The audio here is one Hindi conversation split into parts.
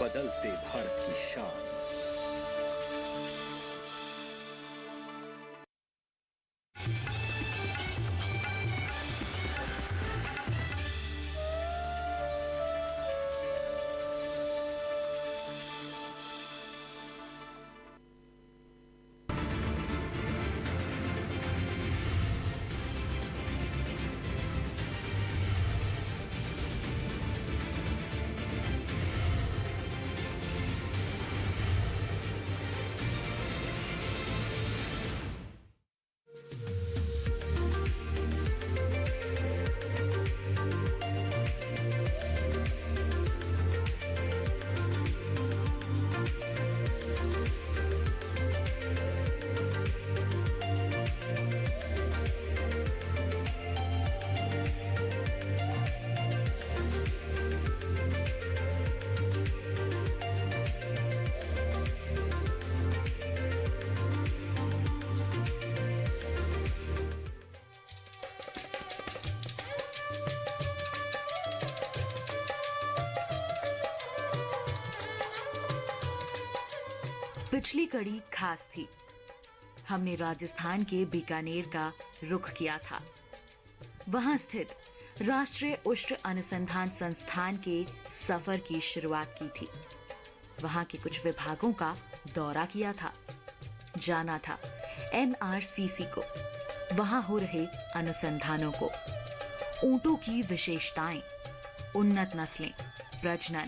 बदलते भारत की शान। पिछली कड़ी खास थी। हमने राजस्थान के बीकानेर का रुख किया था। वहां स्थित राष्ट्रीय उष्ण अनुसंधान संस्थान के सफर की शुरुआत की थी। वहां के कुछ विभागों का दौरा किया था। जाना था एनआरसीसी को, वहां हो रहे अनुसंधानों को, ऊंटों की विशेषताएं, उन्नत नस्लें, प्रजनन,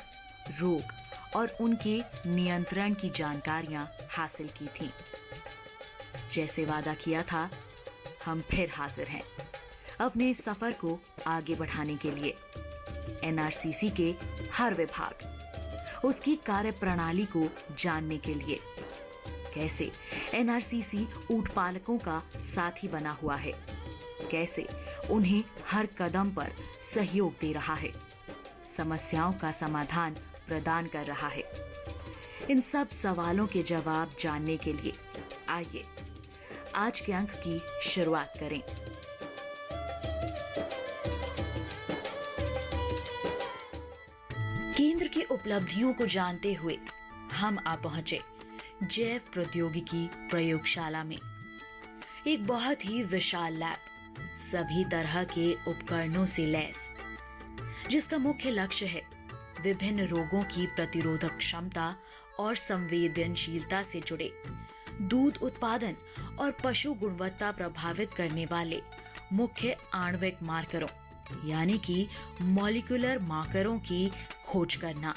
रोग और उनके नियंत्रण की जानकारियां हासिल की थीं। जैसे वादा किया था, हम फिर हाजिर हैं अपने सफर को आगे बढ़ाने के लिए। एनआरसीसी के हर विभाग, उसकी कार्यप्रणाली को जानने के लिए। कैसे एनआरसीसी ऊंट पालकों का साथी बना हुआ है, कैसे उन्हें हर कदम पर सहयोग दे रहा है, समस्याओं का समाधान प्रदान कर रहा है। इन सब सवालों के जवाब जानने के लिए आइए आज के अंक की शुरुआत करें। केंद्र की उपलब्धियों को जानते हुए हम आ पहुंचे जैव प्रौद्योगिकी प्रयोगशाला में। एक बहुत ही विशाल लैब, सभी तरह के उपकरणों से लैस, जिसका मुख्य लक्ष्य है विभिन्न रोगों की प्रतिरोधक क्षमता और संवेदनशीलता से जुड़े दूध उत्पादन और पशु गुणवत्ता प्रभावित करने वाले मुख्य आणविक मार्करों यानी कि मॉलिक्यूलर मार्करों की खोज करना।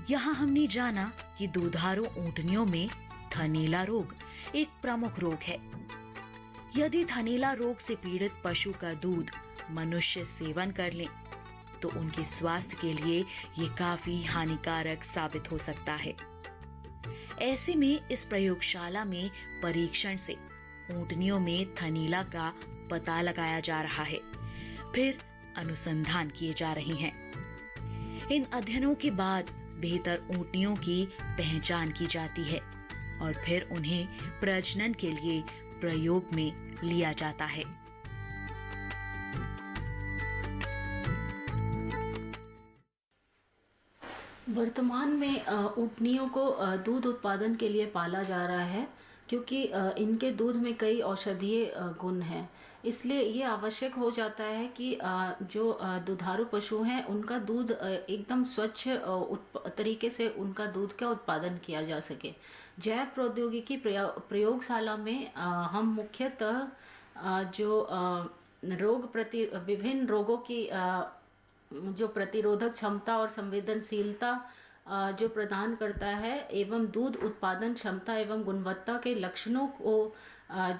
यहाँ हमने जाना कि दुधारू ऊंटनियों में थनैला रोग एक प्रमुख रोग है। यदि थनैला रोग से पीड़ित पशु का दूध मनुष्य सेवन कर ले तो उनके स्वास्थ्य के लिए ये काफी हानिकारक साबित हो सकता है। ऐसे में इस प्रयोगशाला में परीक्षण से ऊंटनियों में थनैला का पता लगाया जा रहा है, फिर अनुसंधान किए जा रहे हैं। इन अध्ययनों के बाद बेहतर ऊंटनियों की पहचान की जाती है और फिर उन्हें प्रजनन के लिए प्रयोग में लिया जाता है। वर्तमान में ऊंटनियों को दूध उत्पादन के लिए पाला जा रहा है, क्योंकि इनके दूध में कई औषधीय गुण हैं। इसलिए ये आवश्यक हो जाता है कि जो दुधारू पशु हैं उनका दूध एकदम स्वच्छ तरीके से उनका दूध का उत्पादन किया जा सके। जैव प्रौद्योगिकी प्रयोगशाला में हम मुख्यतः जो विभिन्न रोगों की जो प्रतिरोधक क्षमता और संवेदनशीलता जो प्रदान करता है एवं दूध उत्पादन क्षमता एवं गुणवत्ता के लक्षणों को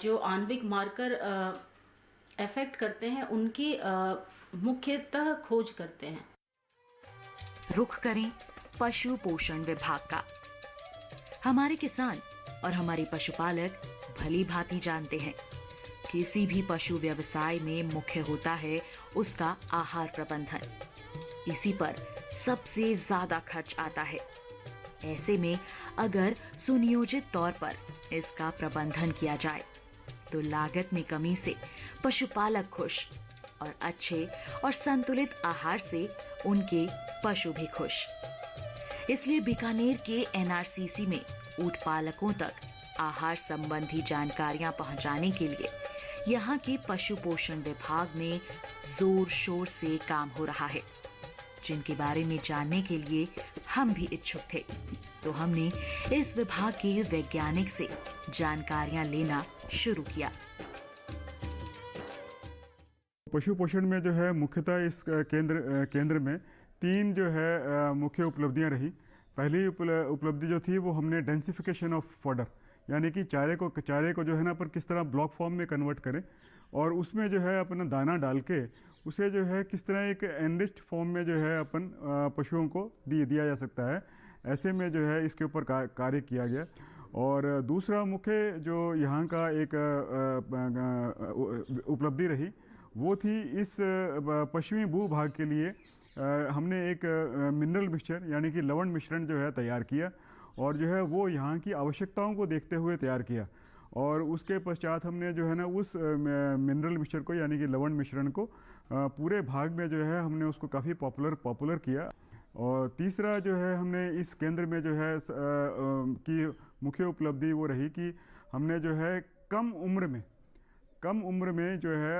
जो आणविक मार्कर अफेक्ट करते हैं उनकी मुख्यतः खोज करते हैं। रुख करें पशु पोषण विभाग का। हमारे किसान और हमारे पशुपालक भली भांति जानते हैं, किसी भी पशु व्यवसाय में मुख्य होता है उसका आहार प्रबंधन। इसी पर सबसे ज्यादा खर्च आता है। ऐसे में अगर सुनियोजित तौर पर इसका प्रबंधन किया जाए तो लागत में कमी से पशुपालक खुश और अच्छे और संतुलित आहार से उनके पशु भी खुश। इसलिए बीकानेर के एनआरसीसी में ऊंट पालकों तक आहार संबंधी जानकारियां पहुंचाने के लिए यहाँ के पशु पोषण विभाग में जोर शोर से काम हो रहा है, जिनके बारे में जानने के लिए हम भी इच्छुक थे। तो हमने इस विभाग के वैज्ञानिक से जानकारियां लेना शुरू किया। पशु पोषण में जो है मुख्यतः इस केंद्र में 3 जो है मुख्य उपलब्धियां रही। पहली उपलब्धि जो थी वो हमने डेंसिफिकेशन ऑफ फॉडर, यानी कि चारे को जो है ना पर किस तरह ब्लॉक फॉर्म में कन्वर्ट करें और उसमें जो है अपना दाना डाल के उसे जो है किस तरह एक एनरिच्ड फॉर्म में जो है अपन पशुओं को दिया जा सकता है। ऐसे में जो है इसके ऊपर कार्य किया गया। और दूसरा मुख्य जो यहाँ का एक उपलब्धि रही वो थी इस पश्चिमी भूभाग के लिए हमने एक मिनरल मिक्सचर यानी कि लवण मिश्रण जो है तैयार किया और जो है वो यहाँ की आवश्यकताओं को देखते हुए तैयार किया। और उसके पश्चात हमने जो है ना उस मिनरल मिक्सचर को यानी कि लवण मिश्रण को पूरे भाग में जो है हमने उसको काफ़ी पॉपुलर किया। और तीसरा जो है हमने इस केंद्र में जो है की मुख्य उपलब्धि वो रही कि हमने जो है कम उम्र में जो है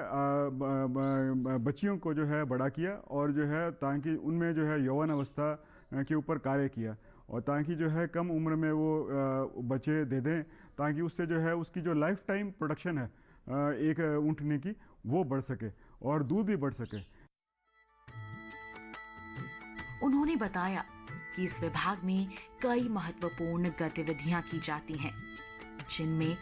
बच्चियों को जो है बड़ा किया और जो है ताकि उनमें जो है यौवन अवस्था के ऊपर कार्य किया और ताकि जो है कम उम्र में वो बच्चे दे दें ताकि उससे जो है उसकी जो लाइफ टाइम प्रोडक्शन है एक ऊँटने की वो बढ़ सके और दूध भी बढ़ सके। उन्होंने बताया कि इस विभाग में कई महत्वपूर्ण गतिविधियां की जाती हैं, जिनमें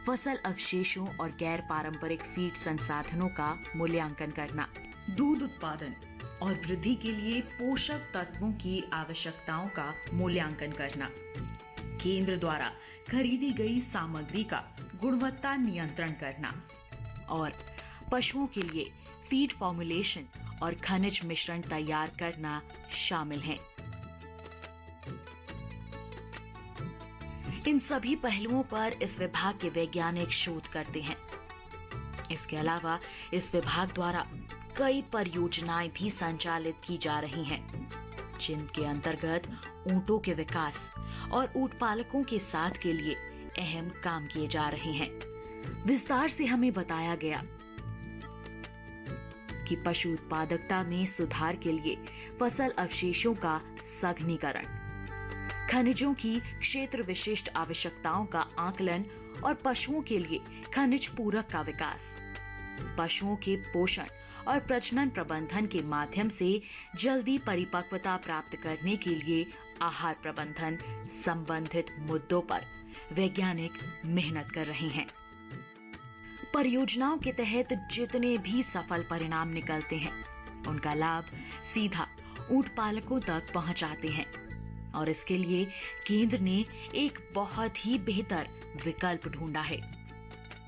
फसल अवशेषों और गैर पारंपरिक फीड संसाधनों का मूल्यांकन करना, दूध उत्पादन और वृद्धि के लिए पोषक तत्वों की आवश्यकताओं का मूल्यांकन करना, केंद्र द्वारा खरीदी गई सामग्री का गुणवत्ता नियंत्रण करना और पशुओं के लिए फीड फॉर्मुलेशन और खनिज मिश्रण तैयार करना शामिल है। इन सभी पहलुओं पर इस विभाग के वैज्ञानिक शोध करते हैं। इसके अलावा इस विभाग द्वारा कई परियोजनाएं भी संचालित की जा रही हैं, जिनके अंतर्गत ऊंटों के विकास और ऊंट पालकों के साथ के लिए अहम काम किए जा रहे हैं। विस्तार से हमें बताया गया कि पशु उत्पादकता में सुधार के लिए फसल अवशेषों का सघनीकरण, खनिजों की क्षेत्र विशिष्ट आवश्यकताओं का आकलन और पशुओं के लिए खनिज पूरक का विकास, पशुओं के पोषण और प्रजनन प्रबंधन के माध्यम से जल्दी परिपक्वता प्राप्त करने के लिए आहार प्रबंधन संबंधित मुद्दों पर वैज्ञानिक मेहनत कर रहे हैं। परियोजनाओं के तहत जितने भी सफल परिणाम निकलते हैं, उनका लाभ सीधा ऊंट पालकों तक पहुंचाते हैं और इसके लिए केंद्र ने एक बहुत ही बेहतर विकल्प ढूंढा है।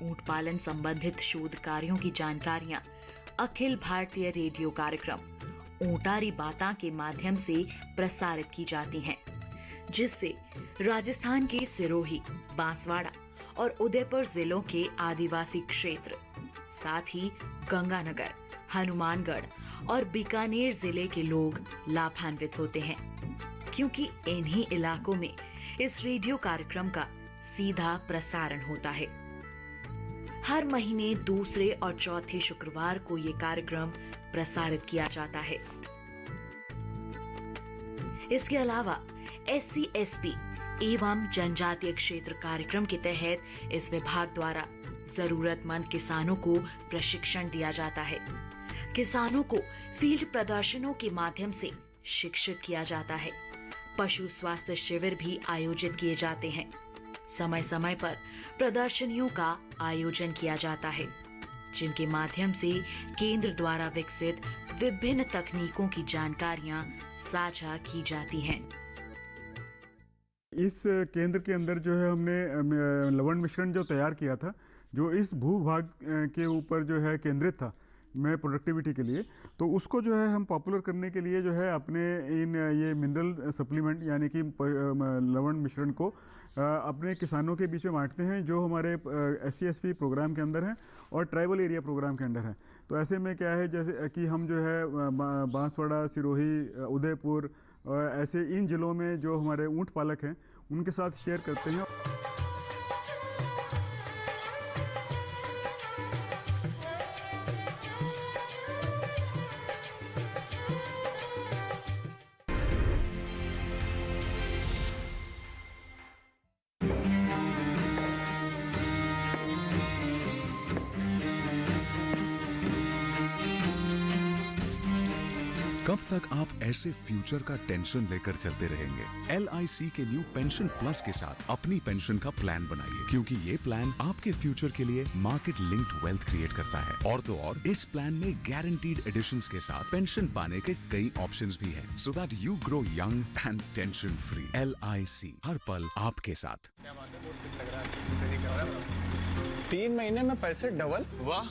ऊंट पालन संबंधित शोध कार्यों की जानकारियां अखिल भारतीय रेडियो कार्यक्रम ऊंटारी बातां के माध्यम से प्रसारित की जाती हैं, जिससे राजस्थान के सिरोही, बांसवाड़ा और उदयपुर जिलों के आदिवासी क्षेत्र, साथ ही गंगानगर, हनुमानगढ़ और बीकानेर जिले के लोग लाभान्वित होते हैं, क्योंकि इन्हीं इलाकों में इस रेडियो कार्यक्रम का सीधा प्रसारण होता है। हर महीने दूसरे और चौथे शुक्रवार को ये कार्यक्रम प्रसारित किया जाता है। इसके अलावा SC/ST एवं जनजातीय क्षेत्र कार्यक्रम के तहत इस विभाग द्वारा जरूरतमंद किसानों को प्रशिक्षण दिया जाता है। किसानों को फील्ड प्रदर्शनों के माध्यम से शिक्षित किया जाता है। पशु स्वास्थ्य शिविर भी आयोजित किए जाते हैं। समय समय पर प्रदर्शनियों का आयोजन किया जाता है, जिनके माध्यम से केंद्र द्वारा विकसित विभिन्न तकनीकों की जानकारियां साझा की जाती हैं। इस केंद्र के अंदर जो है हमने लवण मिश्रण जो तैयार किया था, जो इस भूभाग के ऊपर जो है केंद्रित था में प्रोडक्टिविटी के लिए, तो उसको जो है हम पॉपुलर करने के लिए जो है अपने ये मिनरल सप्लीमेंट यानी कि लवण मिश्रण को अपने किसानों के बीच में बांटते हैं, जो हमारे SC/SP प्रोग्राम के अंदर हैं और ट्राइबल एरिया प्रोग्राम के अंदर हैं। तो ऐसे में क्या है, जैसे कि हम जो है बांसवाड़ा, सिरोही, उदयपुर ऐसे इन जिलों में जो हमारे ऊँट पालक हैं उनके साथ शेयर करते हैं। कब तक आप ऐसे फ्यूचर का टेंशन लेकर चलते रहेंगे? LIC के न्यू पेंशन प्लस के साथ अपनी पेंशन का प्लान बनाइए, क्योंकि ये प्लान आपके फ्यूचर के लिए मार्केट लिंक्ड वेल्थ क्रिएट करता है। और तो और इस प्लान में गारंटीड एडिशंस के साथ पेंशन पाने के कई ऑप्शंस भी हैं, so that you grow young and tension free. LIC, हर पल आपके साथ। 3 महीने में पैसे डबल? वाह,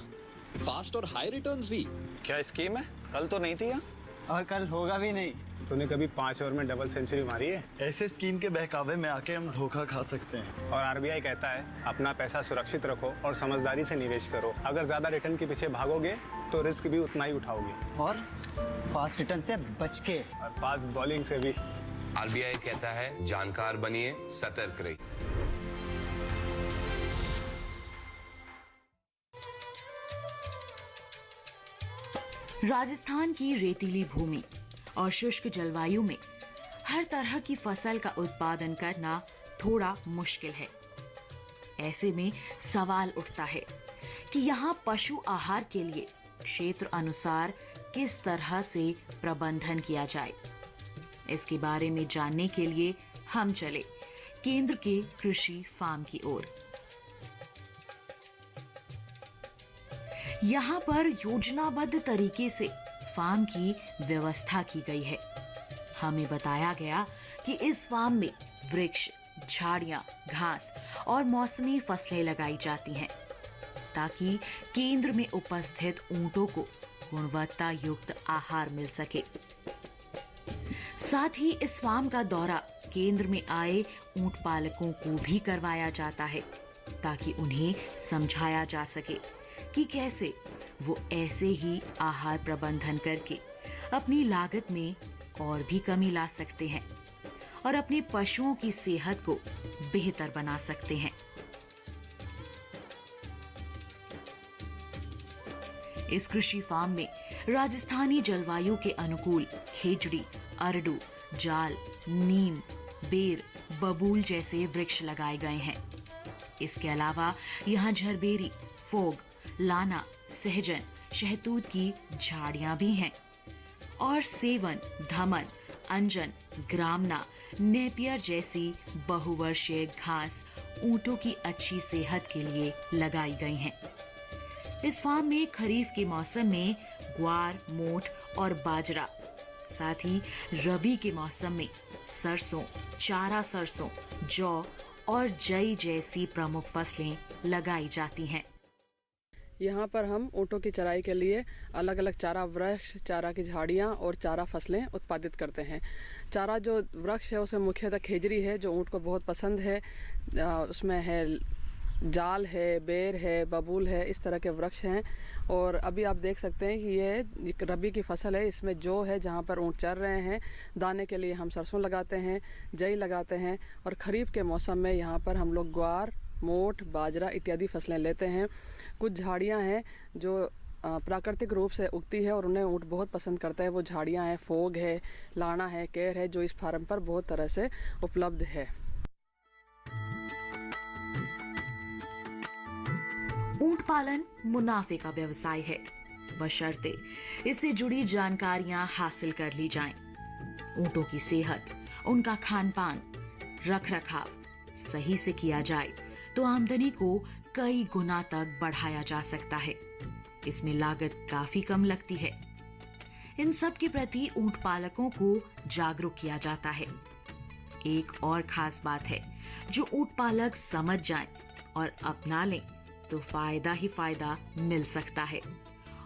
फास्ट और हाई रिटर्न्स भी। क्या स्कीम है? कल तो नहीं थी यहाँ। और कल होगा भी नहीं। तूने कभी 5 ओवर में डबल सेंचुरी मारी है? ऐसे स्कीम के बहकावे में आके हम धोखा खा सकते हैं। और RBI कहता है अपना पैसा सुरक्षित रखो और समझदारी से निवेश करो। अगर ज्यादा रिटर्न के पीछे भागोगे तो रिस्क भी उतना ही उठाओगे। और फास्ट रिटर्न से बच के। और फास्ट बॉलिंग से भी। RBI कहता है जानकार बनिए, सतर्क रहिए। राजस्थान की रेतीली भूमि और शुष्क जलवायु में हर तरह की फसल का उत्पादन करना थोड़ा मुश्किल है। ऐसे में सवाल उठता है कि यहाँ पशु आहार के लिए क्षेत्र अनुसार किस तरह से प्रबंधन किया जाए। इसके बारे में जानने के लिए हम चले केंद्र के कृषि फार्म की ओर। यहाँ पर योजनाबद्ध तरीके से फार्म की व्यवस्था की गई है। हमें बताया गया कि इस फार्म में वृक्ष, झाड़ियां, घास और मौसमी फसलें लगाई जाती हैं, ताकि केंद्र में उपस्थित ऊंटों को गुणवत्ता युक्त आहार मिल सके। साथ ही इस फार्म का दौरा केंद्र में आए ऊंट पालकों को भी करवाया जाता है, ताकि उन्हें समझाया जा सके कि कैसे वो ऐसे ही आहार प्रबंधन करके अपनी लागत में और भी कमी ला सकते हैं और अपने पशुओं की सेहत को बेहतर बना सकते हैं। इस कृषि फार्म में राजस्थानी जलवायु के अनुकूल खेजड़ी, अरडू, जाल, नीम, बेर, बबूल जैसे वृक्ष लगाए गए हैं। इसके अलावा यहाँ झरबेरी, फोग, लाना, सहजन, शहतूत की झाड़ियां भी हैं और सेवन, धमन, अंजन, ग्रामना, नेपियर जैसी बहुवर्षीय घास ऊंटों की अच्छी सेहत के लिए लगाई गई हैं। इस फार्म में खरीफ के मौसम में ग्वार, मोठ और बाजरा, साथ ही रबी के मौसम में सरसों, चारा सरसों, जौ और जई जैसी प्रमुख फसलें लगाई जाती हैं। यहाँ पर हम ऊँटों की चराई के लिए अलग अलग चारा वृक्ष, चारा की झाड़ियाँ और चारा फसलें उत्पादित करते हैं। चारा जो वृक्ष है उसमें मुख्यतः खेजड़ी है, जो ऊँट को बहुत पसंद है। उसमें है जाल है, बेर है, बबूल है, इस तरह के वृक्ष हैं। और अभी आप देख सकते हैं कि ये रबी की फसल है। इसमें जो है जहाँ पर ऊँट चर रहे हैं, दाने के लिए हम सरसों लगाते हैं, जई लगाते हैं। और खरीफ के मौसम में यहाँ पर हम लोग ग्वार, मोठ, बाजरा इत्यादि फसलें लेते हैं। कुछ झाड़ियाँ हैं जो प्राकृतिक रूप से उगती है और उन्हें ऊँट बहुत पसंद करता है। वो झाड़ियाँ हैं, फोग है, लाना है, केर है, जो इस फार्म पर बहुत तरह से उपलब्ध है। ऊंट पालन मुनाफे का व्यवसाय है, बशर्ते इससे जुड़ी जानकारियां हासिल कर ली जाएं। ऊंटों की सेहत, उनका खान पान, रख रखाव सही से किया जाए तो आमदनी को कई गुना तक बढ़ाया जा सकता है। इसमें लागत काफी कम लगती है। इन सब के प्रति ऊंट पालकों को जागरूक किया जाता है। एक और खास बात है जो ऊंट पालक समझ जाएं और अपना लें तो फायदा ही फायदा मिल सकता है,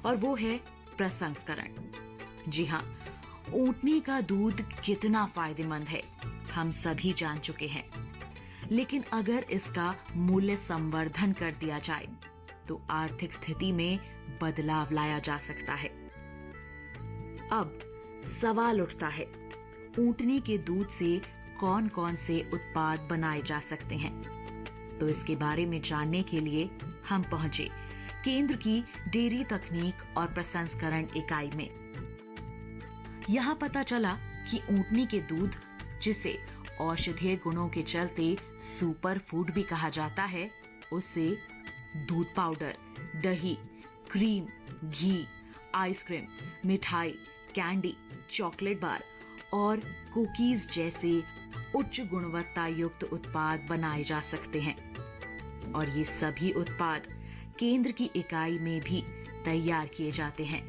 और वो है प्रसंस्करण। जी हाँ, ऊंटनी का दूध कितना फायदेमंद है हम सभी जान चुके हैं, लेकिन अगर इसका मूल्य संवर्धन कर दिया जाए तो आर्थिक स्थिति में बदलाव लाया जा सकता है। अब सवाल उठता है, ऊंटनी के दूध से कौन कौन से उत्पाद बनाए जा सकते हैं। तो इसके बारे में जानने के लिए हम पहुंचे केंद्र की डेयरी तकनीक और प्रसंस्करण इकाई में। यहाँ पता चला कि ऊंटनी के दूध, जिसे औषधीय गुणों के चलते सुपर फूड भी कहा जाता है, उससे दूध पाउडर, दही, क्रीम, घी, आइसक्रीम, मिठाई, कैंडी, चॉकलेट बार और कुकीज जैसे उच्च गुणवत्ता युक्त उत्पाद बनाए जा सकते हैं। और ये सभी उत्पाद केंद्र की इकाई में भी तैयार किए जाते हैं,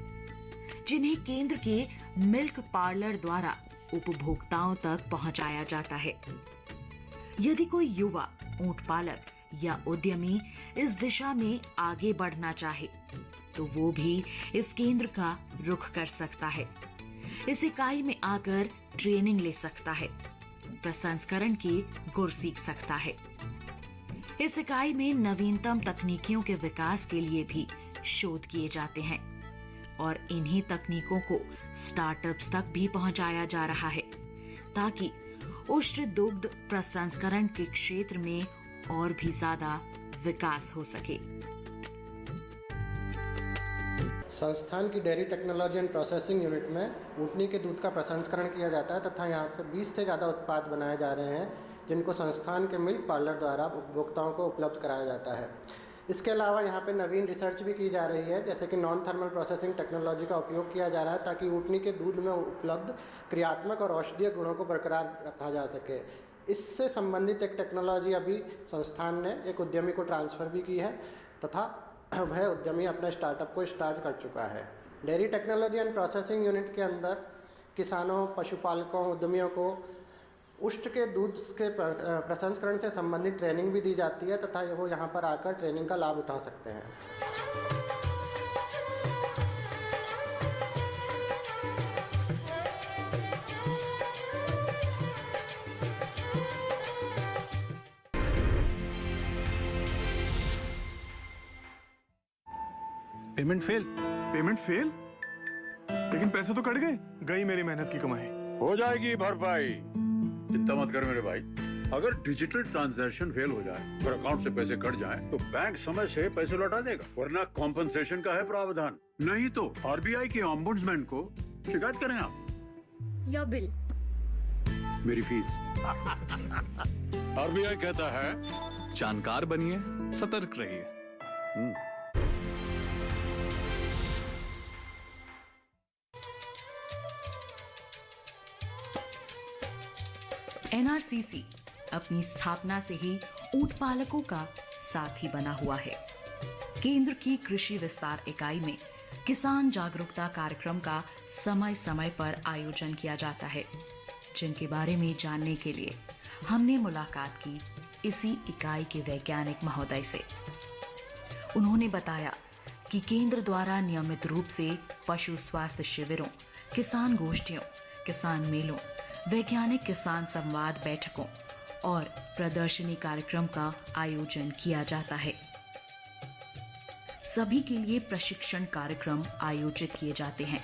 जिन्हें केंद्र के मिल्क पार्लर द्वारा उपभोक्ताओं तक पहुंचाया जाता है। यदि कोई युवा ऊंट पालक या उद्यमी इस दिशा में आगे बढ़ना चाहे तो वो भी इस केंद्र का रुख कर सकता है। इस इकाई में आकर ट्रेनिंग ले सकता है, प्रसंस्करण के गुर सीख सकता है। इस इकाई में नवीनतम तकनीकियों के विकास के लिए भी शोध किए जाते हैं और इन्हीं तकनीकों को स्टार्टअप्स तक भी पहुंचाया जा रहा है, ताकि उष्ण दुग्ध प्रसंस्करण के क्षेत्र में और भी ज्यादा विकास हो सके। संस्थान की dairy technology and processing unit में ऊंटनी के दूध का प्रसंस्करण किया जाता है तथा यहाँ पर 20 से ज़्यादा उत्पाद बनाए जा रहे हैं, जिनको संस्थान के मिल्क पार्लर द्वारा उपभोक्ताओं को उपलब्ध कराया जाता है। इसके अलावा यहाँ पे नवीन रिसर्च भी की जा रही है, जैसे कि नॉन थर्मल प्रोसेसिंग टेक्नोलॉजी का उपयोग किया जा रहा है ताकि ऊंटनी के दूध में उपलब्ध क्रियात्मक और औषधीय गुणों को बरकरार रखा जा सके। इससे संबंधित एक टेक्नोलॉजी अभी संस्थान ने एक उद्यमी को ट्रांसफ़र भी की है तथा वह उद्यमी अपने स्टार्टअप को स्टार्ट कर चुका है। Dairy technology and processing unit के अंदर किसानों, पशुपालकों, उद्यमियों को उष्ट के दूध के प्रसंस्करण से संबंधित ट्रेनिंग भी दी जाती है तथा वो यहाँ पर आकर ट्रेनिंग का लाभ उठा सकते हैं। Payment fail? लेकिन पैसे तो कट गए। गई मेरी मेहनत की कमाई। हो जाएगी भरपाई, चिंता मत कर मेरे भाई। अगर डिजिटल ट्रांजैक्शन फेल हो जाए और अकाउंट से पैसे कट जाए तो बैंक समय से पैसे लौटा देगा, वरना कॉम्पनसेशन का है प्रावधान। नहीं तो आरबीआई के ओम्बुड्समैन को शिकायत करें आप। या बिल, मेरी फीस। आरबीआई कहता है जानकार बनिए, सतर्क रहिए। एनआरसीसी अपनी स्थापना से ही ऊंट पालकों का साथी बना हुआ है। केंद्र की कृषि विस्तार इकाई में किसान जागरूकता कार्यक्रम का समय समय पर आयोजन किया जाता है, जिनके बारे में जानने के लिए हमने मुलाकात की इसी इकाई के वैज्ञानिक महोदय से। उन्होंने बताया कि केंद्र द्वारा नियमित रूप से पशु स्वास्थ्य शिविरों, किसान गोष्ठियों, किसान मेलों, वैज्ञानिक किसान संवाद बैठकों और प्रदर्शनी कार्यक्रम का आयोजन किया जाता है। सभी के लिए प्रशिक्षण कार्यक्रम आयोजित किए जाते हैं।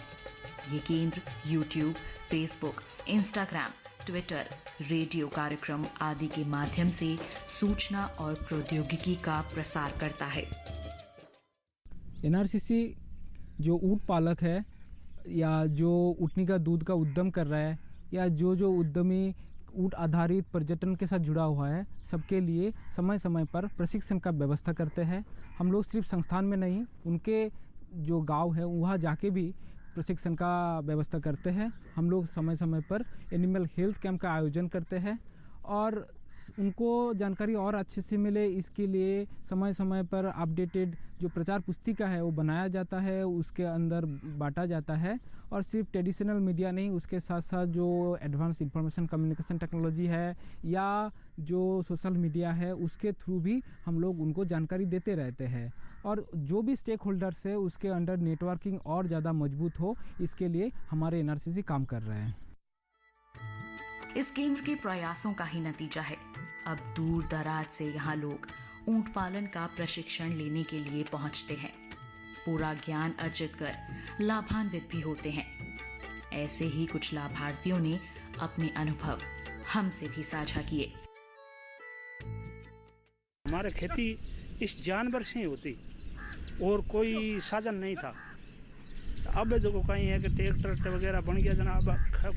ये केंद्र YouTube, Facebook, Instagram, Twitter, radio कार्यक्रम आदि के माध्यम से सूचना और प्रौद्योगिकी का प्रसार करता है। एनआरसीसी जो ऊंट पालक है या जो ऊँटनी का दूध का उद्यम कर रहा है या जो उद्यमी ऊँट आधारित पर्यटन के साथ जुड़ा हुआ है, सबके लिए समय समय पर प्रशिक्षण का व्यवस्था करते हैं। हम लोग सिर्फ संस्थान में नहीं, उनके जो गांव है वहाँ जाके भी प्रशिक्षण का व्यवस्था करते हैं। हम लोग समय समय पर एनिमल हेल्थ कैंप का आयोजन करते हैं और उनको जानकारी और अच्छे से मिले, इसके लिए समय समय पर अपडेटेड जो प्रचार पुस्तिका है वो बनाया जाता है, उसके अंदर बांटा जाता है। और सिर्फ ट्रेडिशनल मीडिया नहीं, उसके साथ साथ जो एडवांस इंफॉर्मेशन कम्युनिकेशन टेक्नोलॉजी है या जो सोशल मीडिया है, उसके थ्रू भी हम लोग उनको जानकारी देते रहते हैं। और जो भी स्टेक होल्डर्स है उसके अंडर नेटवर्किंग और ज़्यादा मजबूत हो, इसके लिए हमारे एनआरसीसी काम कर रहे हैं। इस केंद्र के प्रयासों का ही नतीजा है अब दूर दराज से यहाँ लोग ऊंट पालन का प्रशिक्षण लेने के लिए पहुँचते हैं, पूरा ज्ञान अर्जित कर लाभान्वित भी होते हैं। ऐसे ही कुछ लाभार्थियों ने अपने अनुभव हमसे भी साझा किए। हमारे खेती इस जानवर से ही होती और कोई साधन नहीं था। अब जो कहीं है कि ट्रैक्टर वगैरह बन गया जनाब,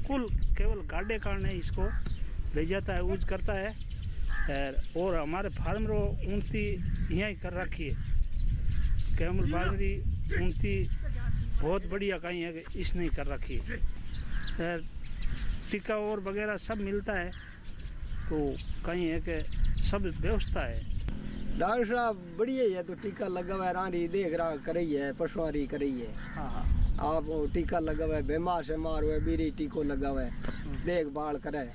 कुल केवल गाड़े कारण इसको ले जाता है, यूज करता है। और हमारे फार्मरों उन्नति यहाँ कर रखी है, कैमल बाजरी उन्नति बहुत बढ़िया कहीं है कि इसने कर रखी है। टीका और वगैरह सब मिलता है, तो कहीं है कि सब व्यवस्था है। डॉक्टर साहब बढ़िया है, तो टीका लगा हुआ है, रानी देख रहा कर रही है, पशुआरी कर रही है। हाँ आप टीका लगा हुआ है, बीमार से मार हुआ है, बीरी टीको लगा हुआ है, देखभाल करे।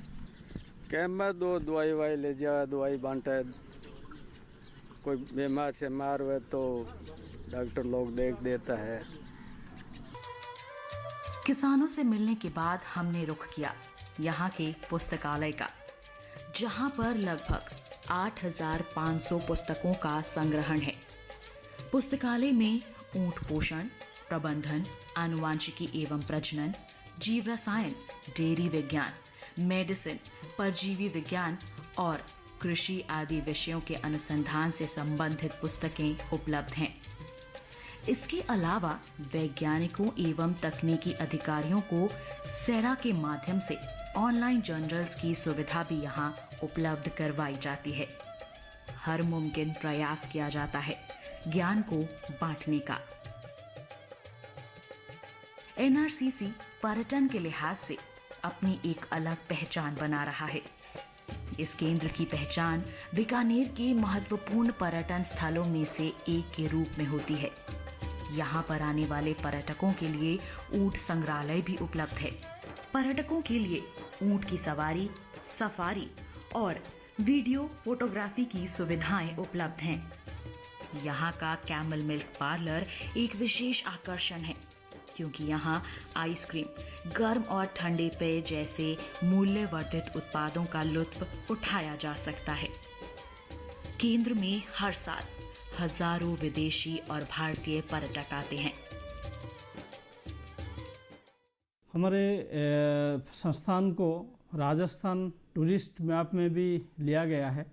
कैंप में दो दवाई वाई ले जाए, दवाई बांटे, कोई बीमार से मार हुआ तो डॉक्टर लोग देख देता है। किसानों से मिलने के बाद हमने रुख किया यहाँ के पुस्तकालय का, जहाँ पर लगभग 8,500 पुस्तकों का संग्रहण है। पुस्तकालय में ऊंट पोषण, प्रबंधन, आनुवांशिकी एवं प्रजनन, जीव रसायन, डेयरी विज्ञान, मेडिसिन, परजीवी विज्ञान और कृषि आदि विषयों के अनुसंधान से संबंधित पुस्तकें उपलब्ध हैं। इसके अलावा वैज्ञानिकों एवं तकनीकी अधिकारियों को सेरा के माध्यम से ऑनलाइन जर्नल्स की सुविधा भी यहाँ उपलब्ध करवाई जाती है। हर मुमकिन प्रयास किया जाता है ज्ञान को बांटने का। एनआरसीसी पर्यटन के लिहाज से अपनी एक अलग पहचान बना रहा है। इस केंद्र की पहचान बीकानेर के महत्वपूर्ण पर्यटन स्थलों में से एक के रूप में होती है। यहाँ पर आने वाले पर्यटकों के लिए ऊंट संग्रहालय भी उपलब्ध है। पर्यटकों के लिए ऊंट की सवारी, सफारी और वीडियो फोटोग्राफी की सुविधाएं उपलब्ध हैं। यहाँ का कैमल मिल्क पार्लर एक विशेष आकर्षण है, क्योंकि यहाँ आइसक्रीम, गर्म और ठंडे पेय जैसे मूल्यवर्धित उत्पादों का लुत्फ उठाया जा सकता है। केंद्र में हर साल हजारों विदेशी और भारतीय पर्यटक आते हैं। हमारे संस्थान को राजस्थान टूरिस्ट मैप में भी लिया गया है,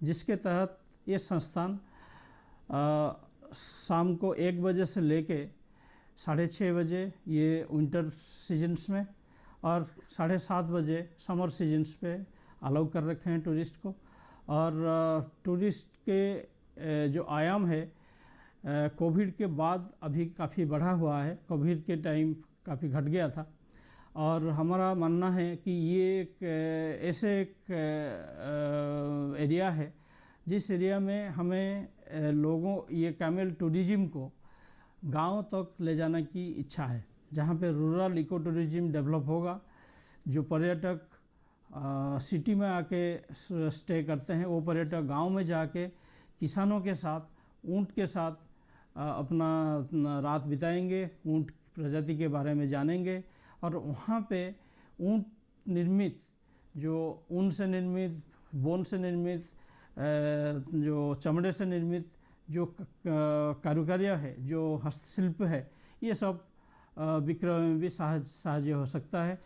जिसके तहत ये संस्थान शाम को 1 बजे से लेके 6:30 बजे ये विंटर सीजन्स में और 7:30 बजे समर सीजन्स पे अलाउ कर रखे हैं टूरिस्ट को। और टूरिस्ट के जो आयाम है कोविड के बाद अभी काफ़ी बढ़ा हुआ है। कोविड के टाइम काफ़ी घट गया था, और हमारा मानना है कि ये एक ऐसे एक एरिया है जिस एरिया में हमें लोगों ये कैमल टूरिज्म को गांव तक ले जाने की इच्छा है, जहाँ पे रूरल इको टूरिज्म डेवलप होगा। जो पर्यटक सिटी में आके स्टे करते हैं, वो पर्यटक गांव में जाके किसानों के साथ, ऊंट के साथ अपना रात बिताएंगे, ऊंट प्रजाति के बारे में जानेंगे, और वहाँ पे ऊंट निर्मित, जो ऊन से निर्मित, बोन से निर्मित, जो चमड़े से निर्मित जो कारुकार्य है, जो हस्तशिल्प है, ये सब विक्रय में भी साहाय्य हो सकता है।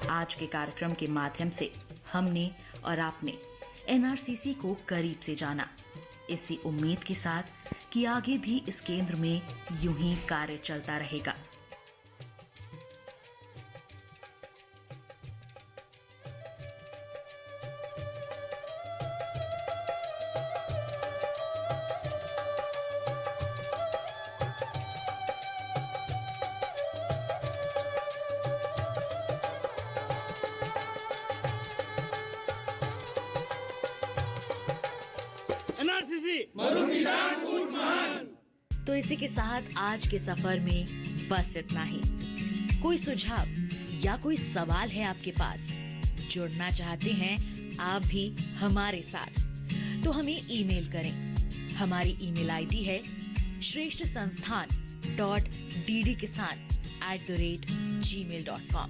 आज के कार्यक्रम के माध्यम से हमने और आपने एनआरसीसी को करीब से जाना, इसी उम्मीद के साथ कि आगे भी इस केंद्र में यूं ही कार्य चलता रहेगा। तो इसी के साथ आज के सफर में बस इतना ही। कोई सुझाव या कोई सवाल है आपके पास, जुड़ना चाहते हैं आप भी हमारे साथ, तो हमें ईमेल करें। हमारी ईमेल आईडी है shreshthasansthan.ddkisan@gmail.com।